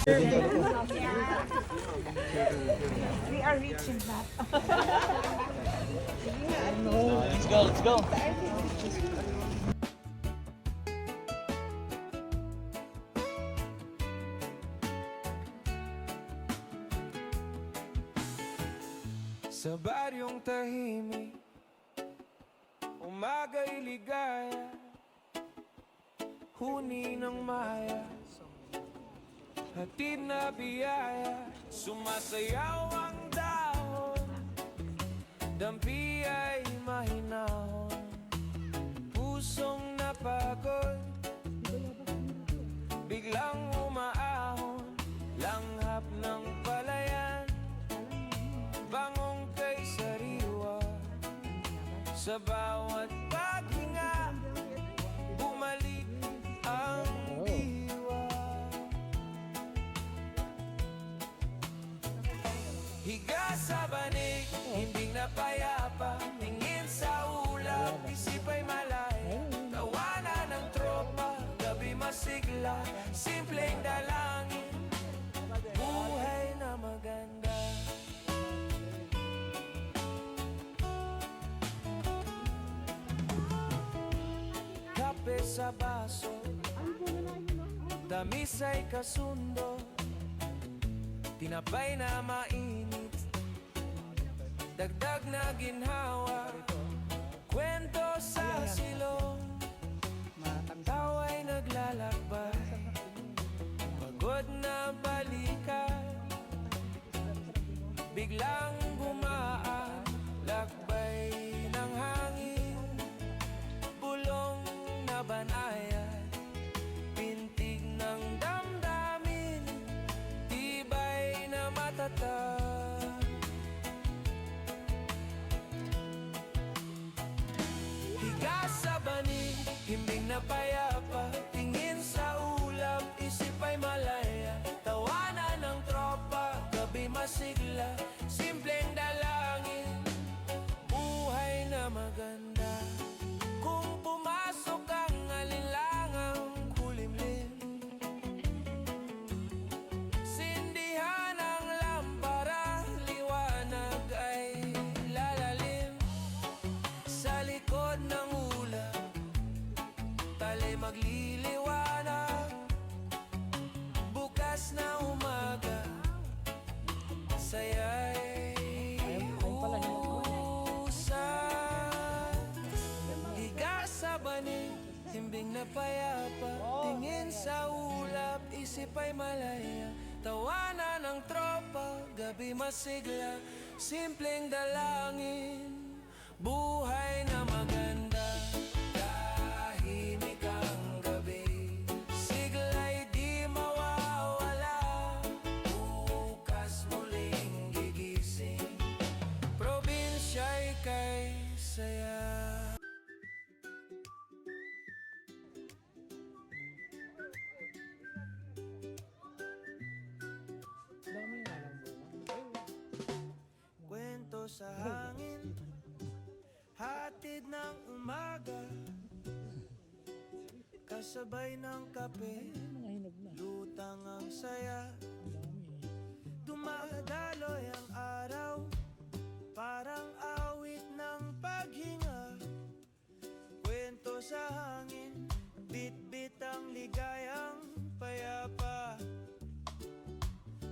We are reaching that. Let's go, let's go. Sa baryong tahimik, umaga'y ligaya, huni ng maya, hatid na biyaya, sumasayaw ang dahon, dampi ay mahinahon, pusong napagod, biglang umaahon, langhap ng palayan, bangong kay sariwa, sa bawat paghinga, bumalik ang diwa. Higa sa banig, hindi na payapa, tingin sa ulap, isip ay malaya, tawanan ng tropa, gabi masigla, simpleng dalangin, buhay na maganda. Kape sa baso, tamis ay kasundo, tinapay na mainit, dagdag na ginhawa, kwento sa silong, tawa'y naglalakbay, pagod na balikan, biglang gumaan, lakbay ng hangin, bulong na banayan, pintig ng damdamin, tibay na matatag. Higa sa banig, himbing na payapa, tingin sa ulap, isip ay malaya, tawanan ng tropa, gabi masigla, simpleng dalangin, buhay na maganda. Kung pumasok ang alinlangang kulimlim, sindihan ang lampara, liwanag ay lalalim, sa likod ng ulap, tali magliliwanag, bukas na umaga, saya'y himbing na payapa, tingin sa ulap, isip ay malaya, tawanan ng tropa, gabi masigla, simpleng dalangin, buhay na maganda. Tahimik ang gabi, sigla'y di mawawala, bukas muling gigising, probinsya'y kay saya. Kwento sa hangin, hatid ng umaga, kasabay ng kape, lutang ang saya, dumadaloy ang araw, parang awit ng paghinga. Kwento sa hangin, bit-bit ang ligayang payapa,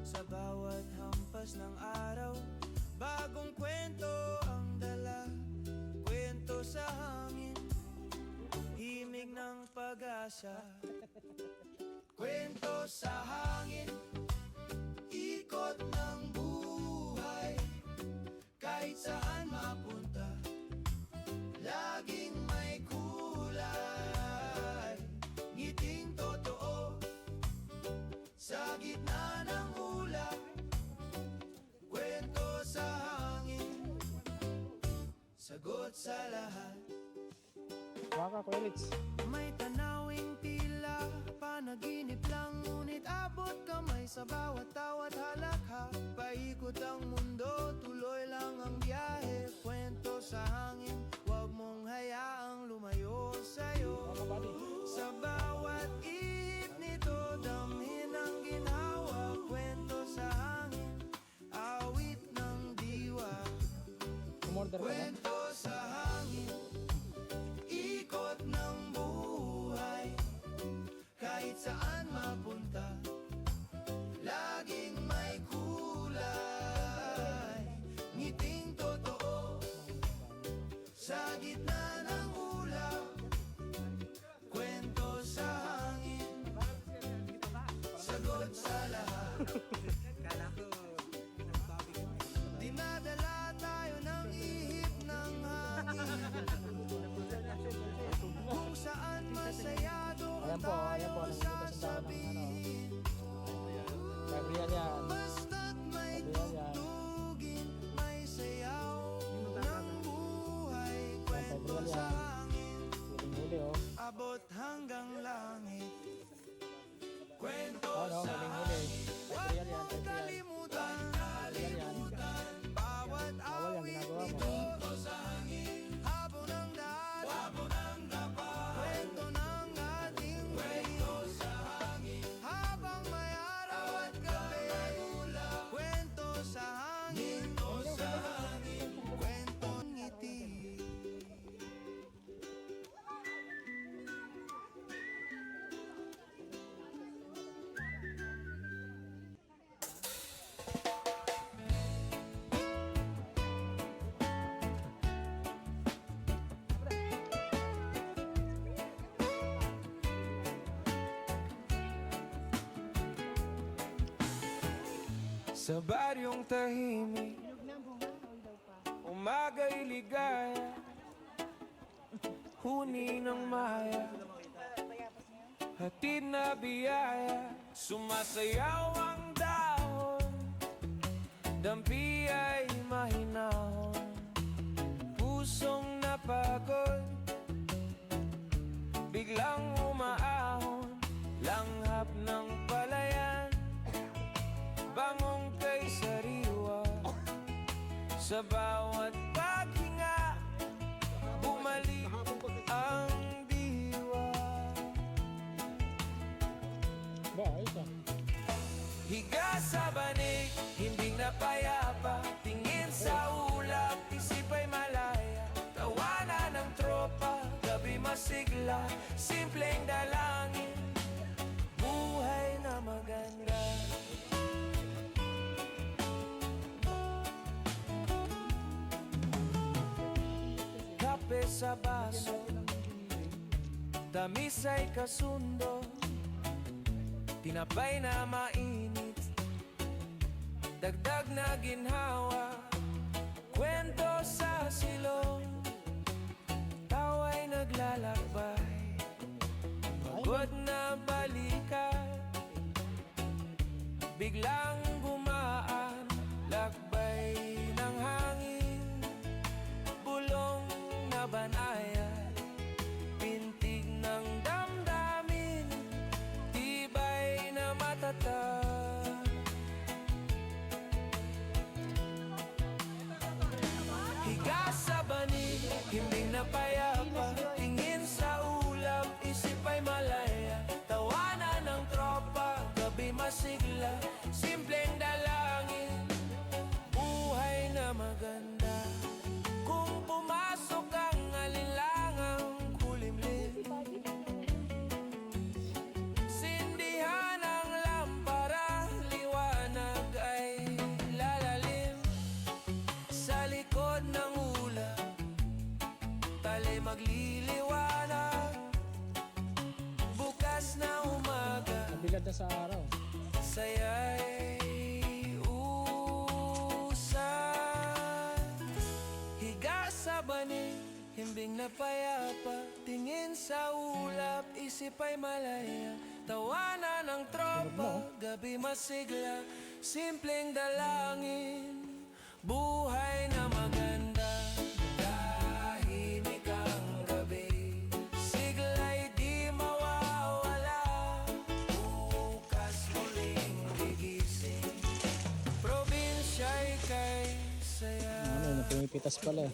sa bawat hampas ng araw, bagong kwento ang dala. Kwento sa hangin, himig ng pag-asa. Kwento sa hangin, ikot ng buhay, kahit saan mapunta, laging may kulay, ngiting totoo, sa gitna ng ulap. Kwento sa hangin, sagot sa lahat. Waka, Kuya Litz. May tanawing tila panaginip lang, ngunit abot kamay sa bawat tawat halakha. Paikot ang mundo, tuloy lang ang biyahe. Kwento sa hangin, wag mong hayaang lumayo sa'yo. Sa bawat ihip nito, damhin ang ginhawa, order ka ba? Kwento sa hangin, ikot ng buhay. Kahit saan mapunta, laging may kulay. Ngiting totoo, sa gitna ng ulap. Kwento sa hangin, sagot sa lahat. Dinadala tayo ng ihip ng hangin, kung saan masaya doon tayo sasabihin. Gabriel yan. Basta't may Gabriel yan. tugtugin, may sayaw ng buhay. Kwento Gabriel sa yan. hangin, Huli oh. abot hanggang langit. Kwento Ano, sa huli. Gabriel yan. mong Gabriel. kalimutan, Gabriel yan. bawat Bawal yung ginagawa mo. habon ng daan, kwento ng ating hangin. Habang may araw at gabi, kwento sa hangin, kwentong ngiti. Sa baryong tahimik, umaga'y ligaya, huni ng maya, hatid na biyaya. Sumasayaw ang dahon, dampi ay mahinahon, pusong napagod, biglang umaahon, langhap ng palayan, bangong kay sariwa. Sa bawat paghinga, bumalik ang diwa. Ba, ayos ah. Higa sa banig, hindi napayapa, tingin sa ulap, isip ay malaya. Tawanan ng tropa, gabi masigla, simpleng dalangin, buhay na maganda. Kape sa baso, tamis ay kasundo, tinapay na mainit, dagdag na ginhawa, kwento sa silong, tawa'y naglalakbay, pagod na balikan, biglang gumaan, lakbay ng hangin, bulong na banayad, pintig ng damdamin, tibay na matatag. Higa sa banig, himbing na payapa, tingin sa ulap, isip ay malaya. Tawanan ng tropa, gabi masigla, simpleng dalangin, buhay na maganda. Kung pumasok ang alinlangang kulimlim, sindihan ang lampara, liwanag ay lalalim. Sa likod ng ulap, tali magliliwanag, bukas na umaga, Nabilad na sa araw. saya'y usan. Higa sa banig, himbing na payapa, tingin sa ulap, isip ay malaya. Tawanan ng tropa, gabi masigla, simpleng dalangin, buhay na maganda. Tahimik ang gabi, sigla'y di mawawala, bukas muling gigising, probinsya'y kay saya. Ano, pumipitas pala.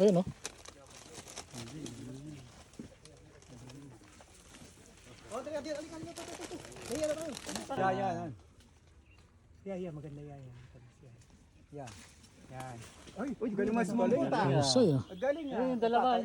Ayun oh. Yan, maganda yan. Yan. Yan. Uy, galing mas Husay ah. Galing Yung dalawa.